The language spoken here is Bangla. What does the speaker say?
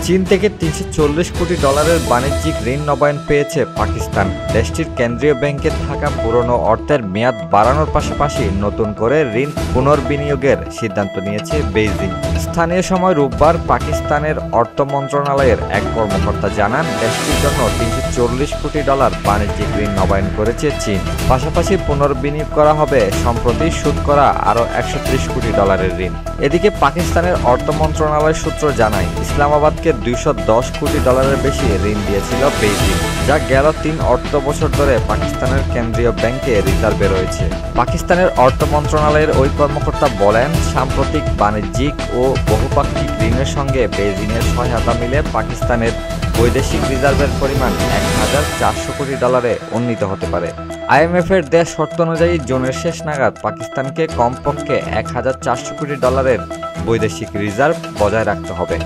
চীন থেকে $340 কোটি বাণিজ্যিক ঋণ নবায়ন পেয়েছে পাকিস্তান। দেশটির কেন্দ্রীয় ব্যাংকে থাকা পুরনো অর্থের মেয়াদ বাড়ানোর পাশাপাশি নতুন করে ঋণ পুনর্বিনিয়োগের সিদ্ধান্ত নিয়েছে বেইজিং। স্থানীয় সময় রোববার পাকিস্তানের অর্থ মন্ত্রণালয়ের এক কর্মকর্তা জানান, দেশটির জন্য $340 কোটি বাণিজ্যিক ঋণ নবায়ন করেছে চীন। পাশাপাশি পুনর্বিনিয়োগ করা হবে সম্প্রতি শোধ করা আরও $130 কোটি ঋণ। এদিকে পাকিস্তানের অর্থ মন্ত্রণালয় সূত্র জানায়, ইসলামাবাদকে $210 কোটি বেশি ঋণ দিয়েছিল বেইজিং, যা গেল 3 অর্থ বছর ধরে পাকিস্তানের কেন্দ্রীয় ব্যাংকে রিজার্ভে রয়েছে। পাকিস্তানের অর্থ মন্ত্রণালয়ের ওই কর্মকর্তা বলেন, সাম্প্রতিক বাণিজ্যিক ও বহুপাক্ষিক ঋণের সঙ্গে বেইজিংয়ের সহায়তা মিলে পাকিস্তানের বৈদেশিক রিজার্ভের পরিমাণ $1,400 কোটি উন্নীত হতে পারে। আইএমএফের দেশ শর্ত অনুযায়ী জুনের শেষ নাগাদ পাকিস্তানকে কমপক্ষে $1,400 কোটি বৈদেশিক রিজার্ভ বজায় রাখতে হবে।